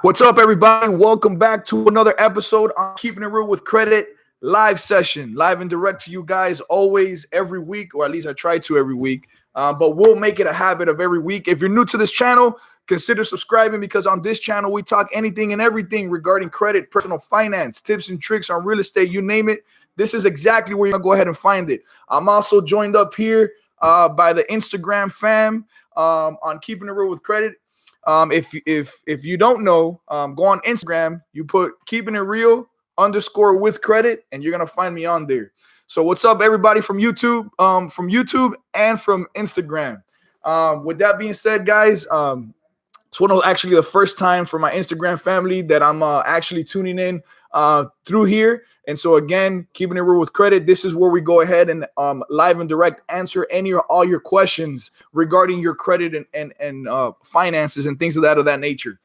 What's up, everybody? Welcome back to another episode on Keeping It Real with Credit live session, live and direct to you guys always every week, or at least I try to every week. But we'll make it a habit of every week. If you're new to this channel, consider subscribing because on this channel we talk anything and everything regarding credit, personal finance, tips and tricks on real estate, you name it. This is exactly where you're gonna go ahead and find it. I'm also joined up here by the Instagram fam on Keeping It Real with Credit. If you don't know, go on Instagram. You put keeping it real underscore with credit, and you're gonna find me on there. So what's up, everybody from YouTube, and from Instagram. With that being said, guys, it's one of actually the first time for my Instagram family that I'm actually tuning in through here. And so again, keeping it real with credit, this is where we go ahead and live and direct answer any or all your questions regarding your credit and finances and things of that nature.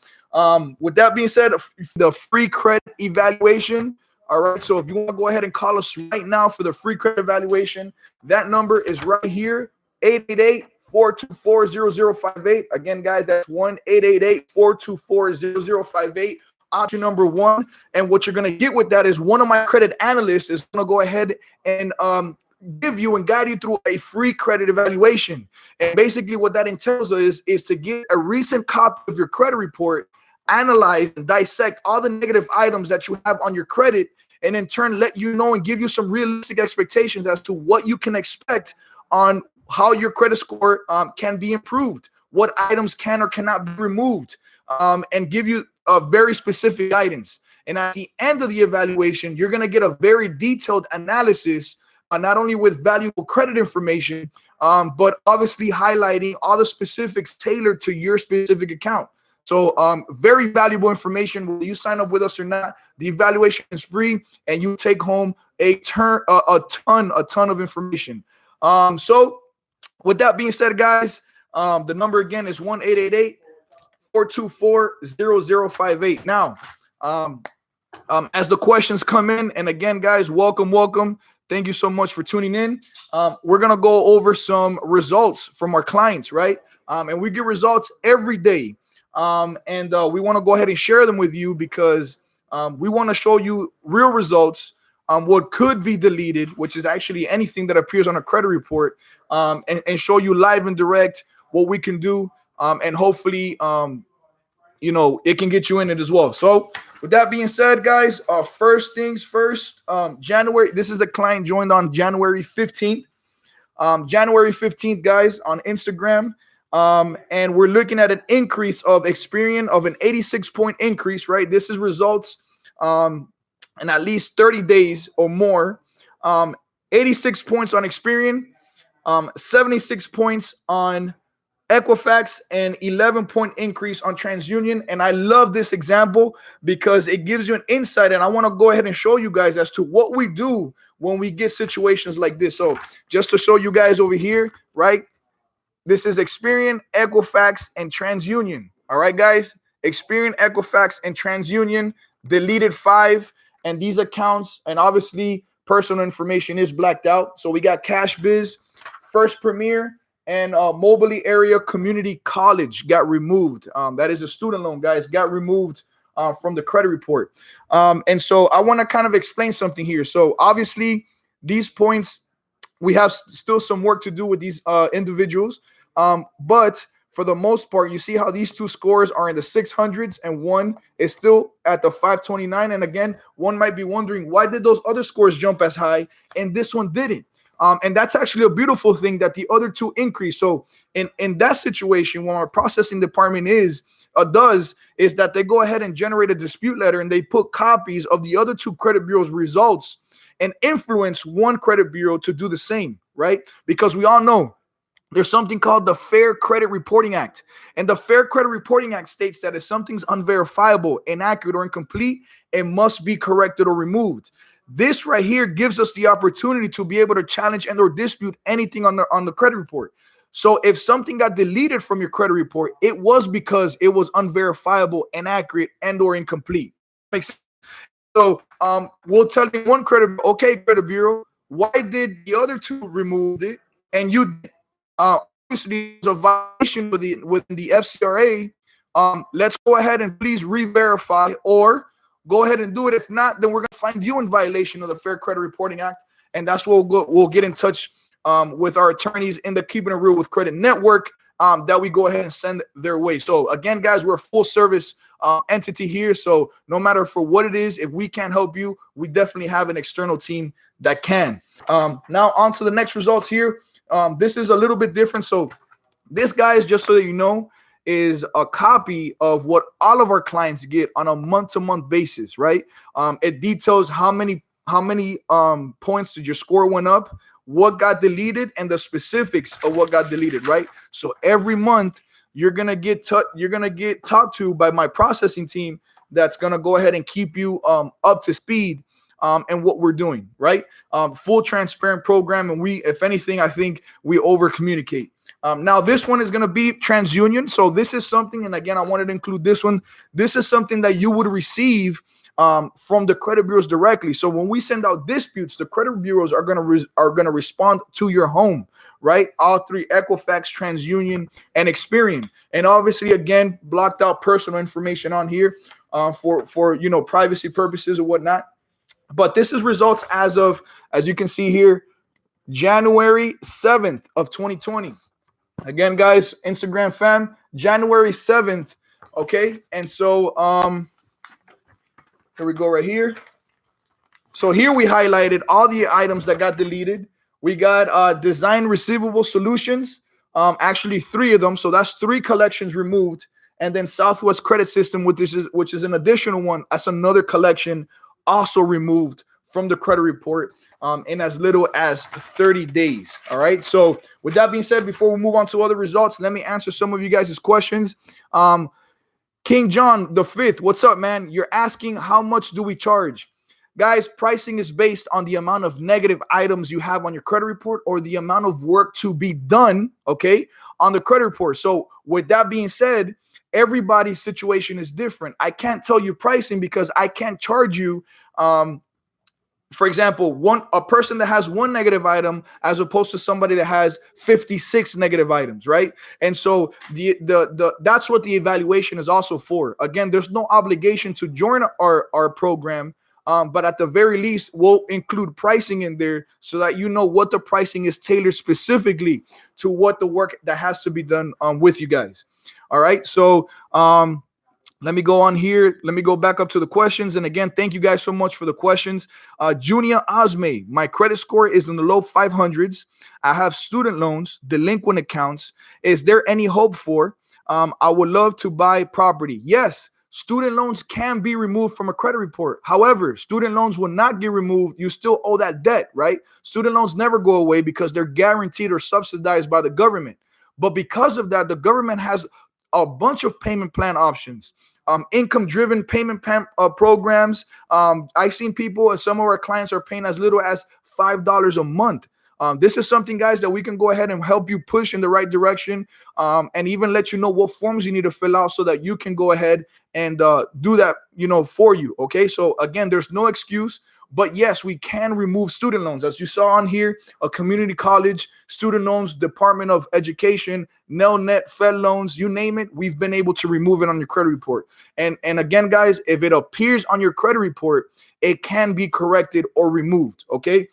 With that being said, the free credit evaluation. All right. So if you want to go ahead and call us right now for the free credit evaluation, that number is right here, 888-424-0058. Again, guys, that's 1-888-424-0058. Option number one. And what you're going to get with that is one of my credit analysts is going to go ahead and give you and guide you through a free credit evaluation. And basically what that entails is to get a recent copy of your credit report, analyze and dissect all the negative items that you have on your credit, and in turn let you know and give you some realistic expectations as to what you can expect on how your credit score can be improved, what items can or cannot be removed, and give you very specific guidance. And at the end of the evaluation, you're going to get a very detailed analysis, not only with valuable credit information, but obviously highlighting all the specifics tailored to your specific account. So very valuable information. Whether you sign up with us or not, the evaluation is free, and you take home a ton of information. So with that being said, guys, the number again is 1-888-424-0058. Now, as the questions come in, and again, guys, welcome. Thank you so much for tuning in. We're going to go over some results from our clients, right? And we get results every day. And we want to go ahead and share them with you because we want to show you real results, what could be deleted, which is actually anything that appears on a credit report, and show you live and direct what we can do, and hopefully, it can get you in it as well. So with that being said, guys, first things first, January, this is the client joined on January 15th. January 15th, guys, on Instagram. And we're looking at an increase of Experian of an 86-point increase, right? This is results in at least 30 days or more. 86 points on Experian, 76 points on Equifax, and 11-point increase on TransUnion. And I love this example because it gives you an insight, and I want to go ahead and show you guys as to what we do when we get situations like this. So just to show you guys over here, right? This is Experian, Equifax, and TransUnion. All right, guys? Experian, Equifax, and TransUnion deleted 5. And these accounts, and obviously personal information is blacked out. So we got CashBiz, First Premier, and Moberly Area Community College got removed. That is a student loan, guys, got removed from the credit report. And so I want to kind of explain something here. So obviously these points, we have still some work to do with these individuals. But for the most part, you see how these two scores are in the 600s and one is still at the 529. And again, one might be wondering, why did those other scores jump as high and this one didn't? And that's actually a beautiful thing that the other two increase. So in that situation, what our processing department does is that they go ahead and generate a dispute letter, and they put copies of the other two credit bureaus' results and influence one credit bureau to do the same, right? Because we all know there's something called the Fair Credit Reporting Act. And the Fair Credit Reporting Act states that if something's unverifiable, inaccurate, or incomplete, it must be corrected or removed. This right here gives us the opportunity to be able to challenge and or dispute anything on the credit report. So if something got deleted from your credit report, it was because it was unverifiable, inaccurate, and or incomplete. Makes sense? So we'll tell you one credit bureau, why did the other two remove it and you obviously there's a violation within the FCRA let's go ahead and please re-verify, or go ahead and do it. If not, then we're going to find you in violation of the Fair Credit Reporting Act, and that's what we'll get in touch with our attorneys in the Keeping It Real with Credit Network, that we go ahead and send their way. So again, guys, we're a full service entity here. So no matter for what it is, if we can't help you, we definitely have an external team that can. Now on to the next results here. This is a little bit different. So this, guys, just so that you know, is a copy of what all of our clients get on a month-to-month basis, right? It details how many points did your score went up, what got deleted, and the specifics of what got deleted, right? So every month you're gonna get talked to by my processing team that's gonna go ahead and keep you up to speed and what we're doing, right? Full transparent program, and we, if anything, I think we over communicate. Now this one is going to be TransUnion. So this is something, and again, I wanted to include this one. This is something that you would receive from the credit bureaus directly. So when we send out disputes, the credit bureaus are going to respond to your home, right? All three: Equifax, TransUnion, and Experian. And obviously, again, blocked out personal information on here for privacy purposes or whatnot. But this is results as you can see here, January 7th of 2020. Again, guys, Instagram fam, January 7th, okay? And so here we go right here. So here we highlighted all the items that got deleted. We got Design Receivable Solutions, actually 3 of them. So that's 3 collections removed. And then Southwest Credit System, which is an additional one. That's another collection also removed from the credit report in as little as 30 days. All right. So with that being said, before we move on to other results, let me answer some of you guys' questions. King John the Fifth, what's up, man? You're asking how much do we charge? Guys, pricing is based on the amount of negative items you have on your credit report or the amount of work to be done, okay, on the credit report. So with that being said, everybody's situation is different. I can't tell you pricing because I can't charge you for example, a person that has 1 negative item as opposed to somebody that has 56 negative items, right? And so that's what the evaluation is also for. Again, there's no obligation to join our program, but at the very least, we'll include pricing in there so that you know what the pricing is tailored specifically to what the work that has to be done with you guys. All right, so let me go on here. Let me go back up to the questions. And again, thank you guys so much for the questions. Junior Osme, my credit score is in the low 500s. I have student loans, delinquent accounts. Is there any hope for? I would love to buy property. Yes, student loans can be removed from a credit report. However, student loans will not get removed. You still owe that debt, right? Student loans never go away because they're guaranteed or subsidized by the government. But because of that, the government has a bunch of payment plan options. Income-driven payment programs. I've seen people, and some of our clients are paying as little as $5 a month. This is something, guys, that we can go ahead and help you push in the right direction, and even let you know what forms you need to fill out so that you can go ahead and do that, for you. Okay, so again, there's no excuse. But yes, we can remove student loans. As you saw on here, a community college, student loans, Department of Education, Nelnet, Fed loans, you name it, we've been able to remove it on your credit report. And again, guys, if it appears on your credit report, it can be corrected or removed, okay?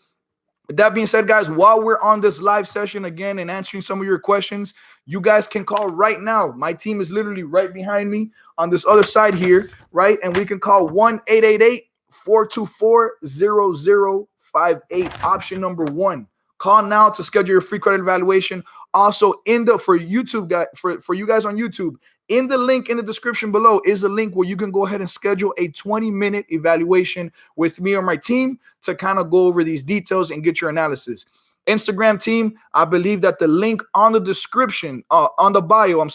With that being said, guys, while we're on this live session again and answering some of your questions, you guys can call right now. My team is literally right behind me on this other side here, right? And we can call 1-888-424-0058, option number 1. Call now to schedule your free credit evaluation. Also, for you guys on YouTube, in the link in the description below is a link where you can go ahead and schedule a 20-minute evaluation with me or my team to kind of go over these details and get your analysis. Instagram team, I believe that the link on the description, on the bio,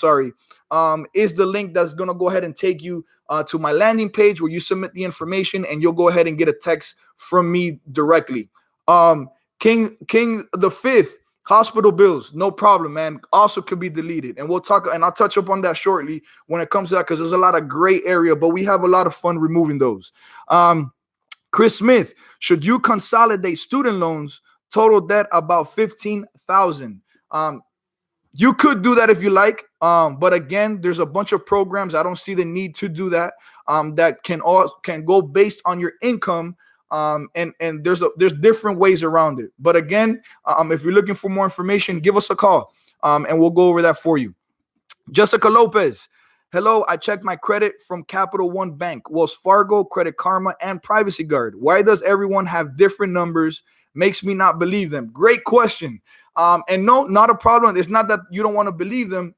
is the link that's going to go ahead and take you to my landing page where you submit the information and you'll go ahead and get a text from me directly. King the Fifth, hospital bills, no problem, man. Also could be deleted. And I'll touch up on that shortly when it comes to that, because there's a lot of gray area, but we have a lot of fun removing those. Chris Smith, should you consolidate student loans? Total debt about $15,000. You could do that if you like, but again, there's a bunch of programs. I don't see the need to do that. That can go based on your income, and there's different ways around it. But again, if you're looking for more information, give us a call, and we'll go over that for you. Jessica Lopez. Hello, I checked my credit from Capital One Bank, Wells Fargo, Credit Karma, and Privacy Guard. Why does everyone have different numbers? Makes me not believe them. Great question. And no, not a problem. It's not that you don't want to believe them.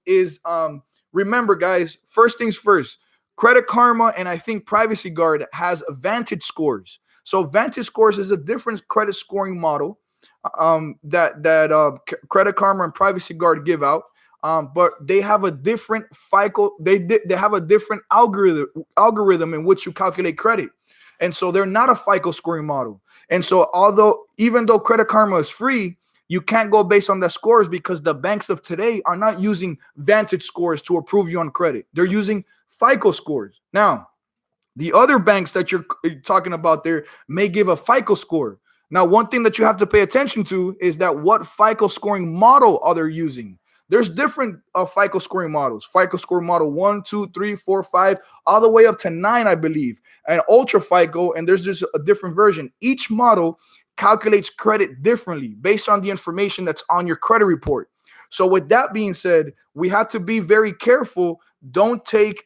Remember, guys, first things first, Credit Karma and I think Privacy Guard has Vantage scores. So Vantage scores is a different credit scoring model that Credit Karma and Privacy Guard give out. But they have a different FICO. They have a different algorithm in which you calculate credit, and so they're not a FICO scoring model. And so, even though Credit Karma is free, you can't go based on the scores because the banks of today are not using Vantage scores to approve you on credit. They're using FICO scores. Now, the other banks that you're talking about there may give a FICO score. Now, one thing that you have to pay attention to is that what FICO scoring model are they using? There's different FICO scoring models. FICO score model 1, 2, 3, 4, 5, all the way up to 9, I believe. And Ultra FICO, and there's just a different version. Each model calculates credit differently based on the information that's on your credit report. So with that being said, we have to be very careful. Don't be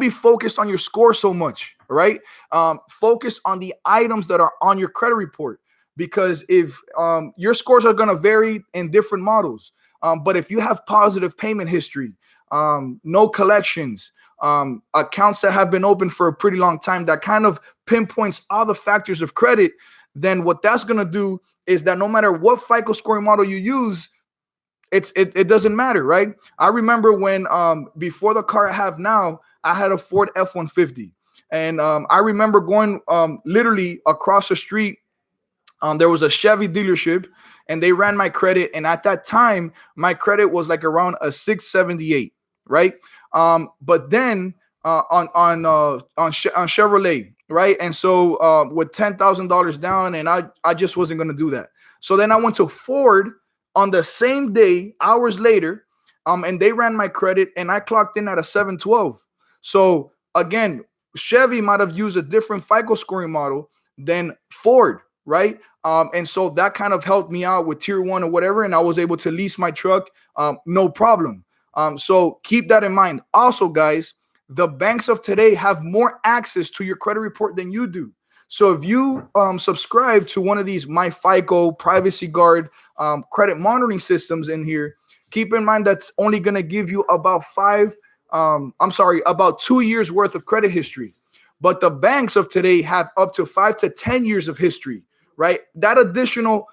focused on your score so much, right? Focus on the items that are on your credit report. Because if your scores are going to vary in different models, but if you have positive payment history, no collections, accounts that have been open for a pretty long time, that kind of pinpoints all the factors of credit, then what that's going to do is that no matter what FICO scoring model you use, it doesn't matter, right? I remember when before the car I have now, I had a Ford F-150, and I remember going literally across the street. There was a Chevy dealership, and they ran my credit. And at that time, my credit was like around a 678, right? But then on Chevrolet, right? And so with $10,000 down, and I just wasn't going to do that. So then I went to Ford on the same day, hours later, and they ran my credit, and I clocked in at a 712. So again, Chevy might have used a different FICO scoring model than Ford, right? And so that kind of helped me out with tier 1 or whatever, and I was able to lease my truck, no problem. So keep that in mind. Also, guys, the banks of today have more access to your credit report than you do. So if you subscribe to one of these MyFICO, Privacy Guard, credit monitoring systems in here, keep in mind that's only going to give you about about 2 years worth of credit history. But the banks of today have up to 5 to 10 years of history, right? That additional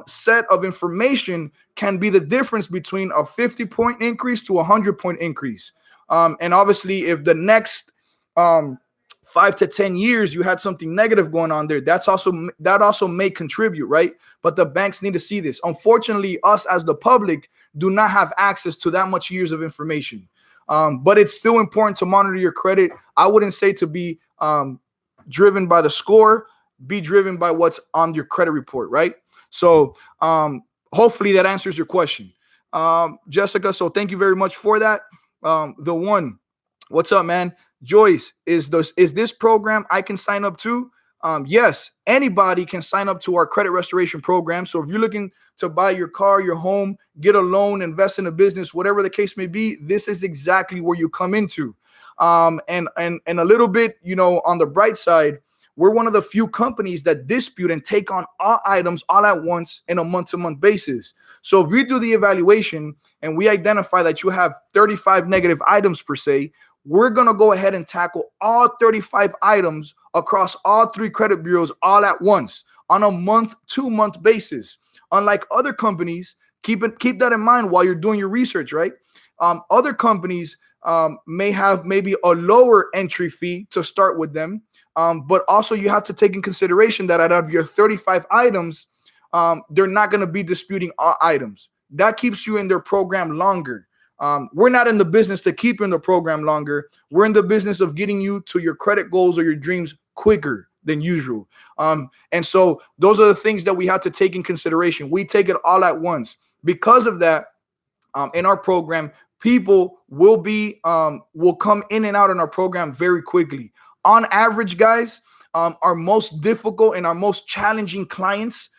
set of information can be the difference between a 50-point increase to a 100-point increase. And obviously, if the next 5 to 10 years you had something negative going on there, that also may contribute, right? But the banks need to see this. Unfortunately, us as the public do not have access to that much years of information. But it's still important to monitor your credit. I wouldn't say to be driven by the score, be driven by what's on your credit report, right? So hopefully that answers your question, Jessica. So thank you very much for that. The one, what's up, man? Joyce, is this program I can sign up to? Yes, anybody can sign up to our credit restoration program. So if you're looking to buy your car, your home, get a loan, invest in a business, whatever the case may be, this is exactly where you come into. And a little bit, on the bright side, we're one of the few companies that dispute and take on all items all at once in a month-to-month basis. So if we do the evaluation and we identify that you have 35 negative items per se, we're going to go ahead and tackle all 35 items across all 3 credit bureaus all at once on a month-to-month basis. Unlike other companies, keep that in mind while you're doing your research, right? Other companies may have maybe a lower entry fee to start with them. But also you have to take in consideration that out of your 35 items, they're not going to be disputing all items. That keeps you in their program longer. We're not in the business to keep you in the program longer. We're in the business of getting you to your credit goals or your dreams quicker than usual. And so those are the things that we have to take in consideration. We take it all at once because of that, in our program, people will come in and out in our program very quickly. On average, guys, our most difficult and our most challenging clients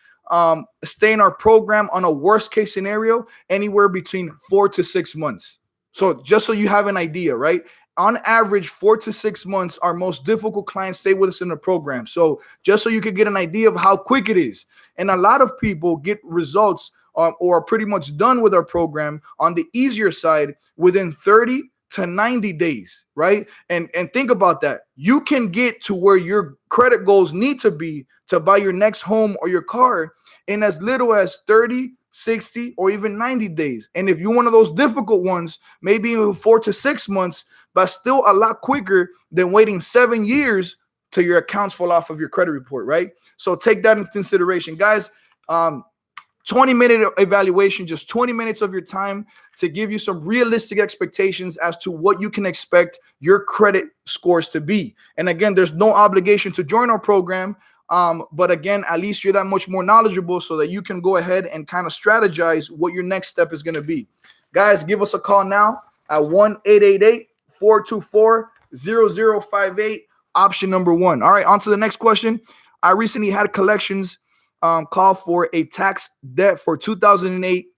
stay in our program on a worst case scenario anywhere between 4 to 6 months. So just so you have an idea, right? On average, 4 to 6 months, our most difficult clients stay with us in the program. So just so you could get an idea of how quick it is. And a lot of people get results or are pretty much done with our program on the easier side within 30 to 90 days, right? And think about that. You can get to where your credit goals need to be to buy your next home or your car in as little as 30, 60, or even 90 days. And if you're one of those difficult ones, maybe even 4 to 6 months, but still a lot quicker than waiting 7 years till your accounts fall off of your credit report, right? So take that into consideration, guys. 20-minute evaluation, just 20 minutes of your time to give you some realistic expectations as to what you can expect your credit scores to be. And again, there's no obligation to join our program. But again, at least you're that much more knowledgeable so that you can go ahead and kind of strategize what your next step is going to be. Guys, give us a call now at 1-888-424-0058, option number 1. All right, on to the next question. I recently had collections call for a tax debt for 2008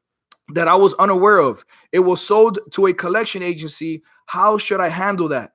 that I was unaware of. It was sold to a collection agency. How should I handle that?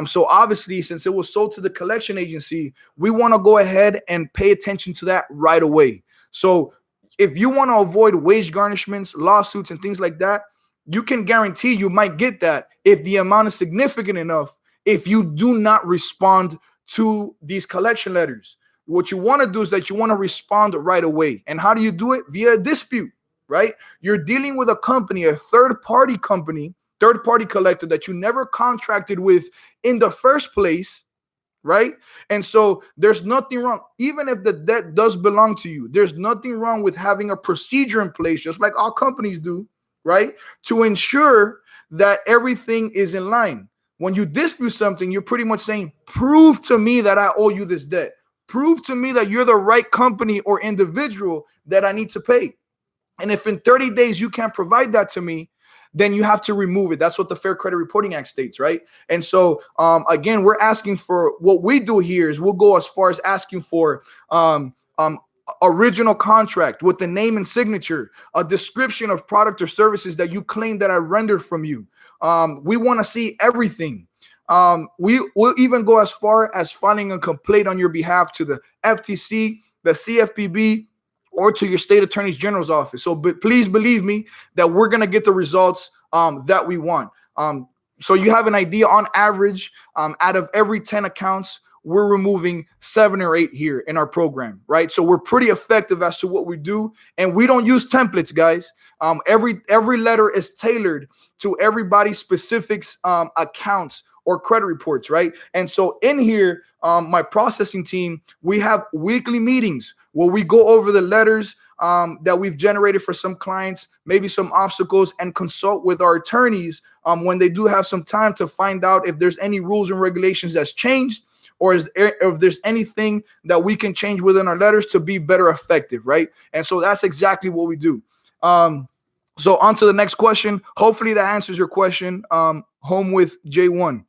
So obviously, since it was sold to the collection agency, we want to go ahead and pay attention to that right away. So if you want to avoid wage garnishments, lawsuits, and things like that, you can guarantee you might get that if the amount is significant enough if you do not respond to these collection letters. What you want to do is that you want to respond right away. And how do you do it? Via a dispute, right? You're dealing with a company, a third-party company, third-party collector that you never contracted with in the first place, right? And so there's nothing wrong. Even if the debt does belong to you, there's nothing wrong with having a procedure in place, just like all companies do, right? To ensure that everything is in line. When you dispute something, you're pretty much saying, prove to me that I owe you this debt. Prove to me that you're the right company or individual that I need to pay. And if in 30 days you can't provide that to me, then you have to remove it. That's what the Fair Credit Reporting Act states, right? And so, again, we're asking for, what we do here is we'll go as far as asking for original contract with the name and signature, a description of product or services that you claim that I rendered from you. We want to see everything. We will even go as far as filing a complaint on your behalf to the FTC, the CFPB, or to your state attorney general's office. So please believe me that we're going to get the results that we want. So you have an idea, on average, out of every 10 accounts, we're removing 7 or 8 here in our program, right? So we're pretty effective as to what we do, and we don't use templates, guys. Every letter is tailored to everybody's specific accounts or credit reports, right? And so in here, my processing team, we have weekly meetings where we go over the letters that we've generated for some clients, maybe some obstacles, and consult with our attorneys when they do have some time to find out if there's any rules and regulations that's changed, or if there's anything that we can change within our letters to be better effective, right? And so that's exactly what we do. So on to the next question. Hopefully that answers your question. Home with J1.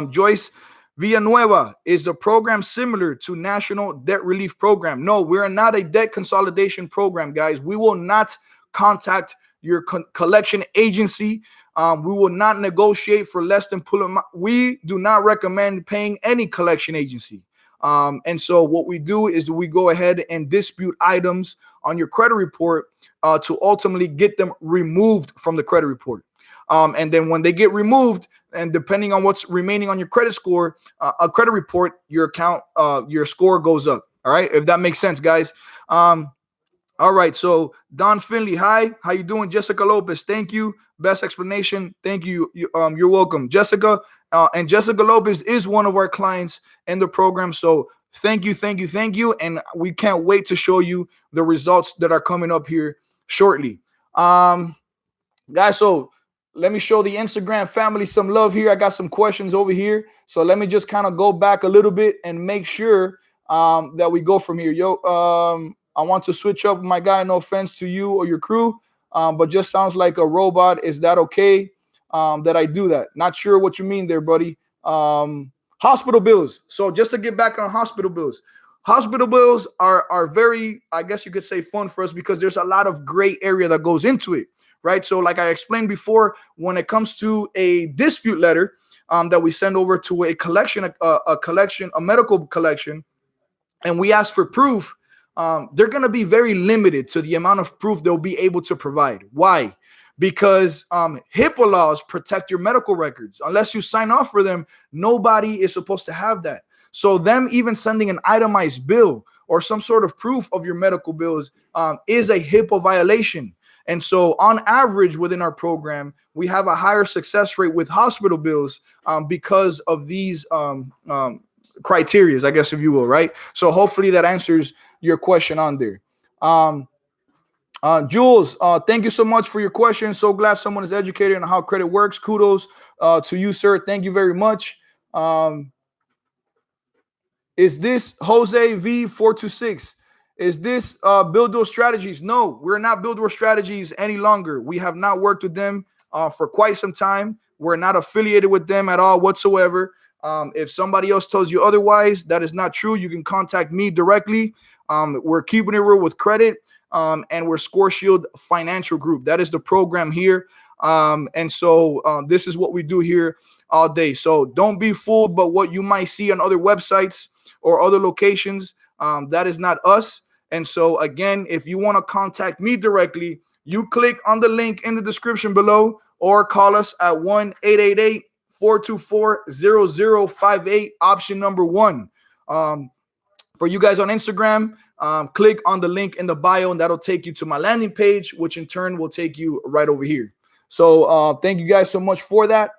Joyce Villanueva, is the program similar to National Debt Relief Program? No, we're not a debt consolidation program, guys. We will not contact your collection agency. We will not negotiate for less than pull amount. We do not recommend paying any collection agency. And so what we do is we go ahead and dispute items on your credit report to ultimately get them removed from the credit report. And then when they get removed, and depending on what's remaining on your credit score, a credit report, your account, your score goes up. All right, if that makes sense, guys. All right, so Don Finley, hi, how you doing? Jessica Lopez, thank you. Best explanation, thank you. You're welcome, Jessica. And Jessica Lopez is one of our clients in the program, so thank you. And we can't wait to show you the results that are coming up here shortly. Guys, so let me show the Instagram family some love here. I got some questions over here. So let me just kind of go back a little bit and make sure that we go from here. I want to switch up, my guy. No offense to you or your crew. but just sounds like a robot. Is that okay that I do that? Not sure what you mean there, buddy. Hospital bills. So just to get back on hospital bills. Hospital bills are very, I guess you could say, fun for us because there's a lot of gray area that goes into it, right? So like I explained before, when it comes to a dispute letter that we send over to a collection, a medical collection, and we ask for proof, they're going to be very limited to the amount of proof they'll be able to provide. Why? Because HIPAA laws protect your medical records. Unless you sign off for them, nobody is supposed to have that. So them even sending an itemized bill or some sort of proof of your medical bills is a HIPAA violation. And so on average within our program, we have a higher success rate with hospital bills because of these criterias, I guess, if you will, right? So hopefully that answers your question on there. Jules, thank you so much for your question. So glad someone is educated on how credit works. Kudos to you, sir. Thank you very much. Is this Jose V426? Is this Build Door Strategies? No, we're not Build Door Strategies any longer. We have not worked with them for quite some time. We're not affiliated with them at all whatsoever. If somebody else tells you otherwise, that is not true. You can contact me directly. We're keeping it real with credit, and we're Score Shield Financial Group. That is the program here. And so this is what we do here all day. So don't be fooled by what you might see on other websites or other locations. That is not us. And so again, if you want to contact me directly, you click on the link in the description below or call us at 1-888-424-0058, option number 1. For you guys on Instagram, click on the link in the bio and that'll take you to my landing page, which in turn will take you right over here. So thank you guys so much for that.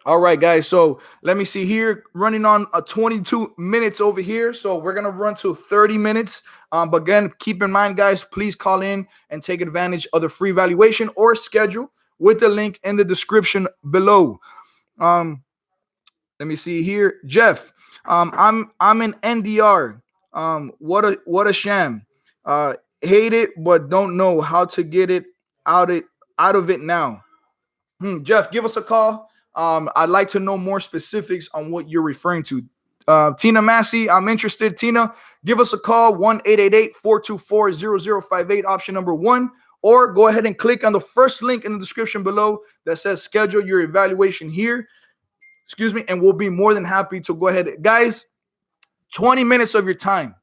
All right, guys. So let me see here, running on 22 minutes over here. So we're going to run to 30 minutes. But again, keep in mind, guys, please call in and take advantage of the free valuation or schedule with the link in the description below. Let me see here. Jeff, I'm in NDR. What a sham. Hate it, but don't know how to get it out of it now. Jeff, give us a call. I'd like to know more specifics on what you're referring to. Tina Massey, I'm interested. Tina, give us a call, 1-888-424-0058, option number 1, or go ahead and click on the first link in the description below that says schedule your evaluation here. Excuse me, and we'll be more than happy to go ahead. Guys, 20 minutes of your time.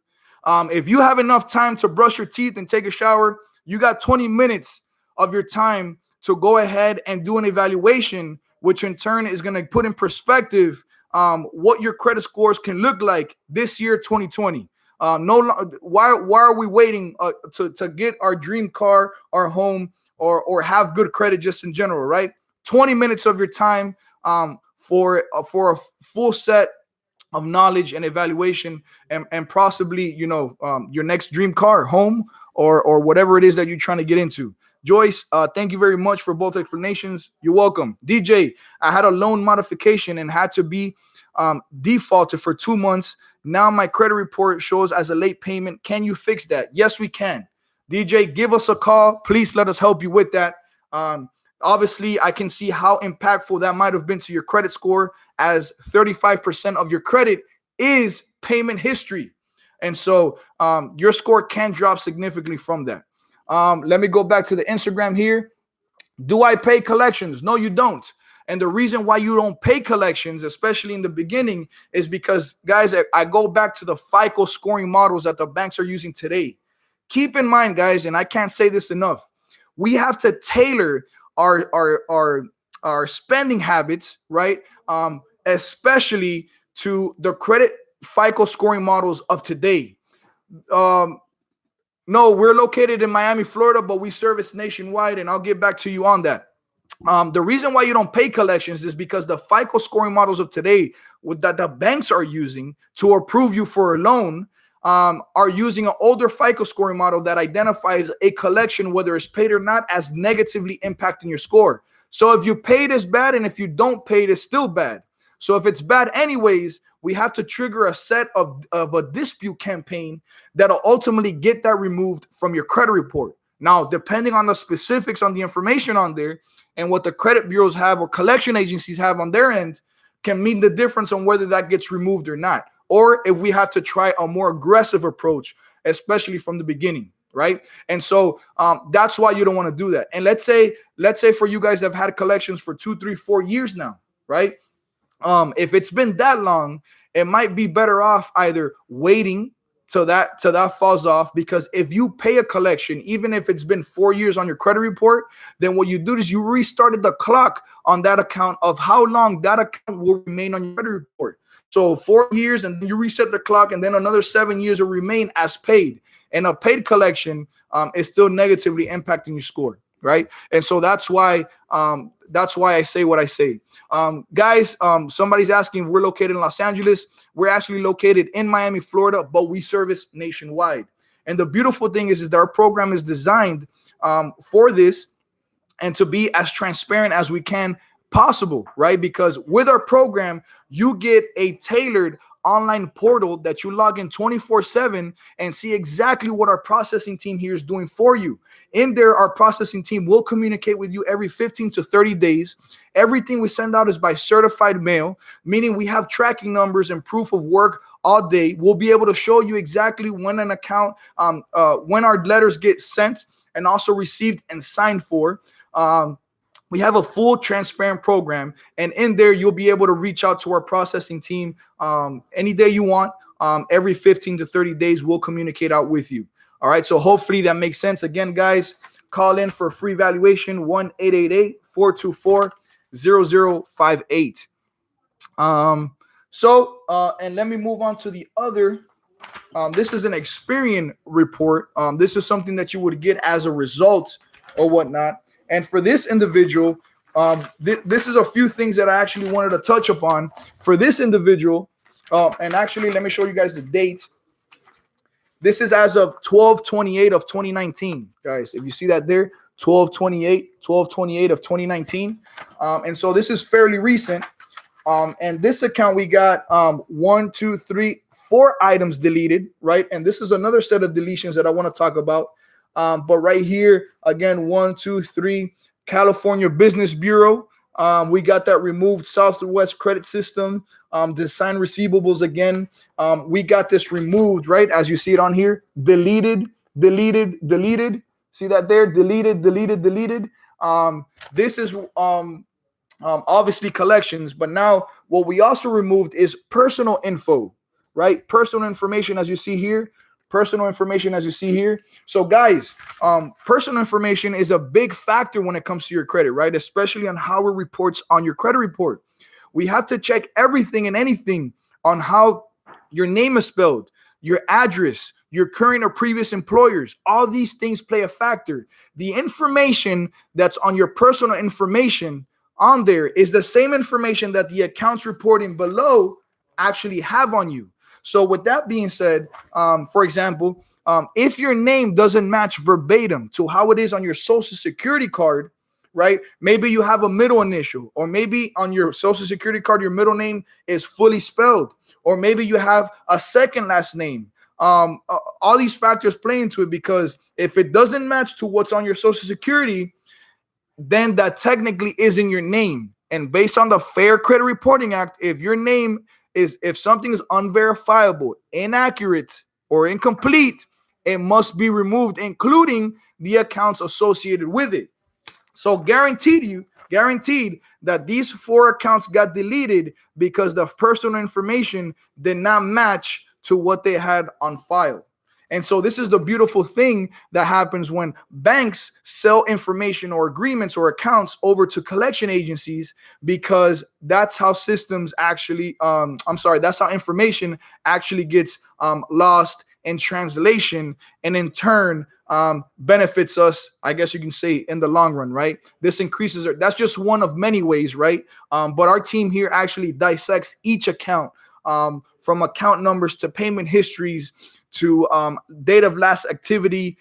If you have enough time to brush your teeth and take a shower, you got 20 minutes of your time to go ahead and do an evaluation, which in turn is going to put in perspective what your credit scores can look like this year, 2020. Why are we waiting to get our dream car, our home, or have good credit just in general, right? 20 minutes of your time for a full set of knowledge and evaluation and possibly, your next dream car, home, or whatever it is that you're trying to get into. Joyce, thank you very much for both explanations. You're welcome. DJ, I had a loan modification and had to be defaulted for 2 months. Now my credit report shows as a late payment. Can you fix that? Yes, we can. DJ, give us a call. Please let us help you with that. Obviously, I can see how impactful that might have been to your credit score, as 35% of your credit is payment history. And so your score can drop significantly from that. Let me go back to the Instagram here. Do I pay collections? No, you don't. And the reason why you don't pay collections, especially in the beginning, is because, guys, I go back to the FICO scoring models that the banks are using today. Keep in mind, guys, and I can't say this enough, we have to tailor our spending habits, right? Especially to the credit FICO scoring models of today. No, we're located in Miami, Florida, but we service nationwide, and I'll get back to you on that. The reason why you don't pay collections is because the FICO scoring models of today that the banks are using to approve you for a loan are using an older FICO scoring model that identifies a collection, whether it's paid or not, as negatively impacting your score. So if you paid, it's bad, and if you don't pay, it's still bad. So if it's bad anyways, we have to trigger a set of a dispute campaign that'll ultimately get that removed from your credit report. Now, depending on the specifics on the information on there and what the credit bureaus have or collection agencies have on their end can mean the difference on whether that gets removed or not, or if we have to try a more aggressive approach, especially from the beginning, right? And so that's why you don't want to do that. And let's say for you guys that have had collections for 2, 3, 4 years now, right? If it's been that long, it might be better off either waiting till that falls off, because if you pay a collection, even if it's been 4 years on your credit report, then what you do is you restarted the clock on that account of how long that account will remain on your credit report. So 4 years, and then you reset the clock, and then another 7 years will remain as paid. And a paid collection is still negatively impacting your score, right? And so that's why I say what I say. Guys, somebody's asking if we're located in Los Angeles. We're actually located in Miami, Florida, but we service nationwide. And the beautiful thing is that our program is designed for this and to be as transparent as we can possible, right? Because with our program, you get a tailored online portal that you log in 24/7 and see exactly what our processing team here is doing for you. In there, our processing team will communicate with you every 15 to 30 days. Everything we send out is by certified mail, meaning we have tracking numbers and proof of work all day. We'll be able to show you exactly when an account, when our letters get sent and also received and signed for. We have a full transparent program, and in there you'll be able to reach out to our processing team any day you want. Every 15 to 30 days we'll communicate out with you. All right, so hopefully that makes sense. Again, guys, call in for a free evaluation, 1-888-424-0058. And let me move on to the other. This is an Experian report. This is something that you would get as a result or whatnot. And for this individual, this is a few things that I actually wanted to touch upon for this individual. And actually, let me show you guys the date. This is as of 12/28 of 2019, guys. If you see that there, 12/28 of 2019. And so this is fairly recent. And this account, we got 1, 2, 3, 4 items deleted, right? And this is another set of deletions that I want to talk about. But right here, again, 1, 2, 3, California Business Bureau. We got that removed. Southwest Credit System, the signed receivables again. We got this removed, right? As you see it on here, deleted. See that there? Deleted. This is obviously collections, but now what we also removed is personal info, right? Personal information, as you see here. So guys, personal information is a big factor when it comes to your credit, right? Especially on how it reports on your credit report. We have to check everything and anything on how your name is spelled, your address, your current or previous employers. All these things play a factor. The information that's on your personal information on there is the same information that the accounts reporting below actually have on you. So with that being said, for example, if your name doesn't match verbatim to how it is on your social security card, right? Maybe you have a middle initial, or maybe on your social security card, your middle name is fully spelled, or maybe you have a second last name. All these factors play into it, because if it doesn't match to what's on your social security, then that technically isn't your name. And based on the Fair Credit Reporting Act, if something is unverifiable, inaccurate, or incomplete, it must be removed, including the accounts associated with it. So guaranteed that these 4 accounts got deleted because the personal information did not match to what they had on file. And so this is the beautiful thing that happens when banks sell information or agreements or accounts over to collection agencies, because that's how systems actually, that's how information actually gets lost in translation, and in turn benefits us, I guess you can say, in the long run, right? This increases, that's just one of many ways, right? But our team here actually dissects each account, from account numbers to payment histories to date of last activity,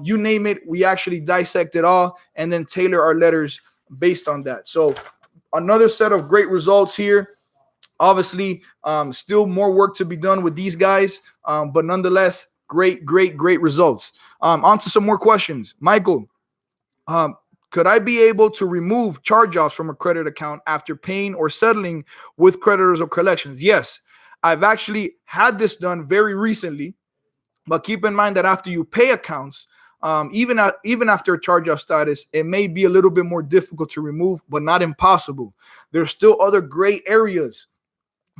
you name it, we actually dissect it all and then tailor our letters based on that. So another set of great results here. Obviously, still more work to be done with these guys, but nonetheless, Great results. On to some more questions. Michael, um, could I be able to remove charge-offs from a credit account after paying or settling with creditors or collections? Yes, I've actually had this done very recently. But keep in mind that after you pay accounts, even after a charge-off status, it may be a little bit more difficult to remove, but not impossible. There's still other gray areas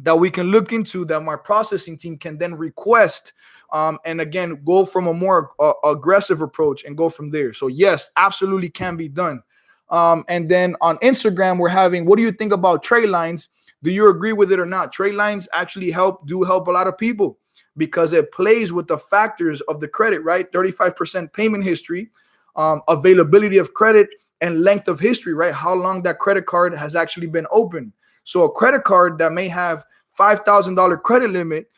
that we can look into that my processing team can then request, and again go from a more aggressive approach and go from there. So yes, absolutely can be done. And then on Instagram, we're having, what do you think about trade lines? Do you agree with it or not? Trade lines actually help a lot of people because it plays with the factors of the credit, right? 35% payment history, availability of credit, and length of history, right? How long that credit card has actually been open. So a credit card that may have $5,000 credit limit,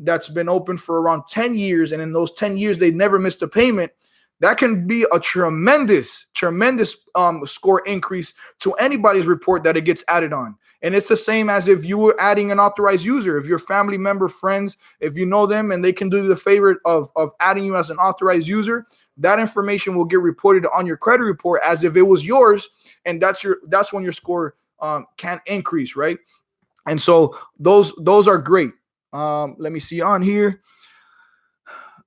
that's been open for around 10 years, and in those 10 years they never missed a payment, that can be a tremendous score increase to anybody's report that it gets added on. And it's the same as if you were adding an authorized user. If your family member, friends, if you know them and they can do the favor of adding you as an authorized user, that information will get reported on your credit report as if it was yours, and that's when your score can increase, right? And so those are great. Let me see on here.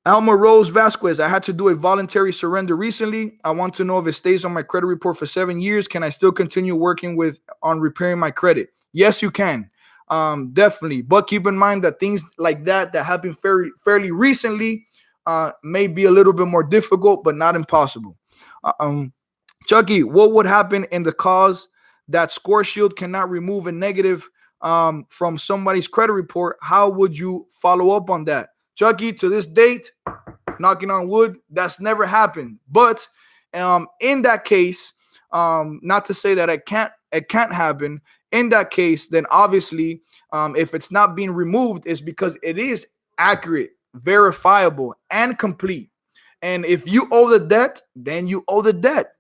Alma Rose Vasquez, I had to do a voluntary surrender recently. I want to know if it stays on my credit report for 7 years. Can I still continue working on repairing my credit? Yes, you can. Definitely. But keep in mind that things like that happened fairly recently may be a little bit more difficult, but not impossible. Chucky, what would happen in the cause that Score Shield cannot remove a negative from somebody's credit report? How would you follow up on that? Chucky, to this date, knocking on wood, that's never happened. But in that case, not to say that it can't happen. In that case, then obviously, if it's not being removed, it's because it is accurate, verifiable, and complete. And if you owe the debt, then you owe the debt.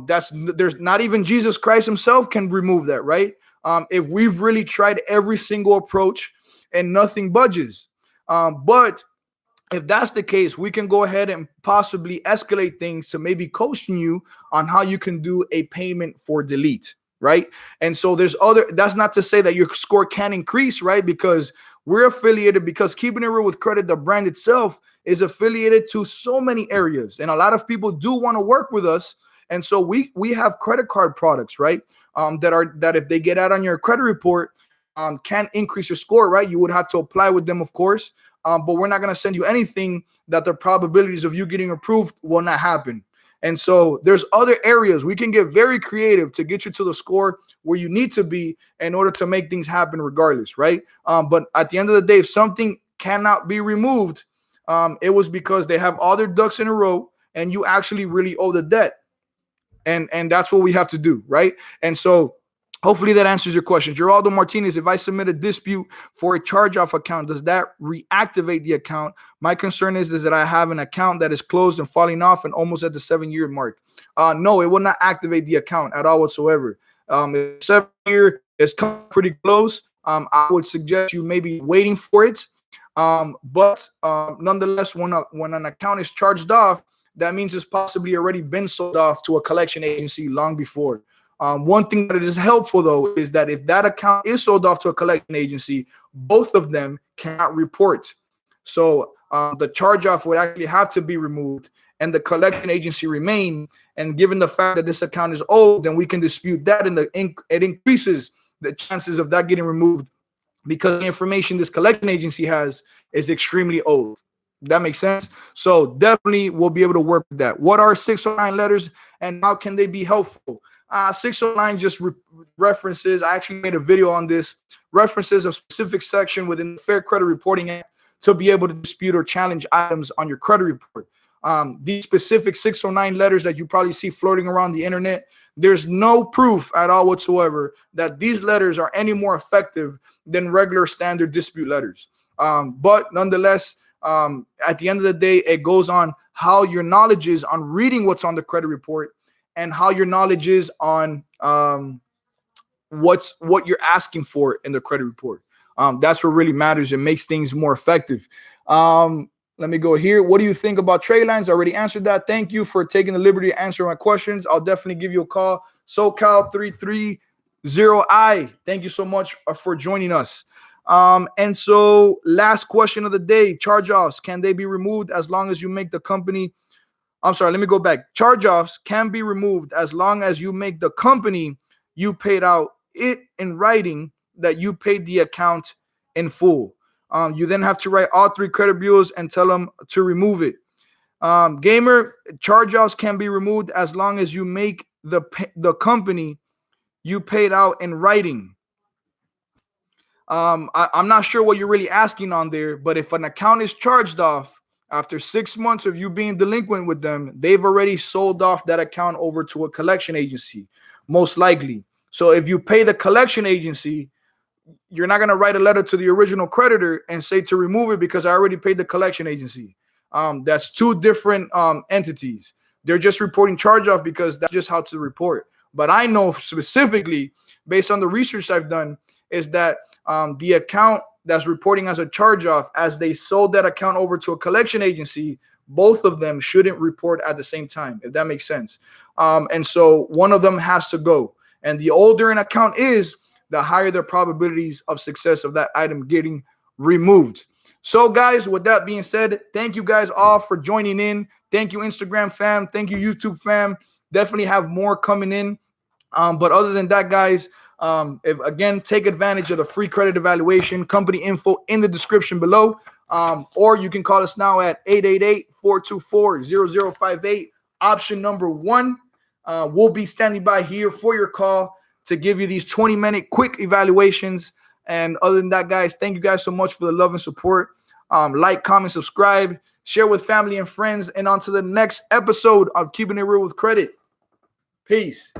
There's not even Jesus Christ himself can remove that, right? If we've really tried every single approach and nothing budges. But if that's the case, we can go ahead and possibly escalate things to maybe coaching you on how you can do a payment for delete, right? And so that's not to say that your score can increase, right? Because we're affiliated, because Keeping It Real with Credit, the brand itself, is affiliated to so many areas. And a lot of people do want to work with us. And so we have credit card products, right? That if they get out on your credit report, can increase your score, right? You would have to apply with them, of course. But we're not going to send you anything that the probabilities of you getting approved will not happen. And so there's other areas we can get very creative to get you to the score where you need to be in order to make things happen regardless, right? But at the end of the day, if something cannot be removed, it was because they have all their ducks in a row and you actually really owe the debt. And that's what we have to do, right? And so hopefully that answers your question. Geraldo Martinez, if I submit a dispute for a charge-off account, does that reactivate the account? My concern is that I have an account that is closed and falling off and almost at the 7-year mark. No, it will not activate the account at all whatsoever. If 7 year is pretty close, I would suggest you maybe waiting for it. But nonetheless, when an account is charged off, that means it's possibly already been sold off to a collection agency long before. One thing that is helpful, though, is that if that account is sold off to a collection agency, both of them cannot report. So the charge-off would actually have to be removed and the collection agency remain. And given the fact that this account is old, then we can dispute that, and it increases the chances of that getting removed because the information this collection agency has is extremely old. That makes sense. So definitely we'll be able to work with that. What are 609 letters and how can they be helpful? 609 just references. I actually made a video on this. References a specific section within the Fair Credit Reporting Act to be able to dispute or challenge items on your credit report. These specific 609 letters that you probably see floating around the internet, there's no proof at all whatsoever that these letters are any more effective than regular standard dispute letters. But nonetheless, at the end of the day, it goes on how your knowledge is on reading what's on the credit report and how your knowledge is on what you're asking for in the credit report. That's what really matters and makes things more effective. Let me go here. What do you think about trade lines? I already answered that. Thank you for taking the liberty to answer my questions. I'll definitely give you a call. SoCal330I. Thank you so much for joining us. And so last question of the day, charge-offs, can they be removed as long as you make the company? I'm sorry, let me go back. Charge-offs can be removed as long as you make the company you paid out it in writing that you paid the account in full. You then have to write all 3 credit bureaus and tell them to remove it. Gamer, charge-offs can be removed as long as you make the company you paid out in writing. I'm not sure what you're really asking on there, but if an account is charged off after 6 months of you being delinquent with them, they've already sold off that account over to a collection agency, most likely. So if you pay the collection agency, you're not going to write a letter to the original creditor and say to remove it because I already paid the collection agency. That's 2 different entities. They're just reporting charge off because that's just how to report. But I know specifically, based on the research I've done, is that the account that's reporting as a charge off, as they sold that account over to a collection agency, both of them shouldn't report at the same time, if that makes sense. And so one of them has to go. And the older an account is, the higher the probabilities of success of that item getting removed. So guys, with that being said, thank you guys all for joining in. Thank you, Instagram fam. Thank you, YouTube fam. Definitely have more coming in. But other than that, guys, again, take advantage of the free credit evaluation, company info in the description below. Or you can call us now at 888-424-0058. Option number 1. We'll be standing by here for your call to give you these 20-minute quick evaluations. And other than that, guys, thank you guys so much for the love and support. Like, comment, subscribe, share with family and friends. And on to the next episode of Keeping It Real with Credit. Peace.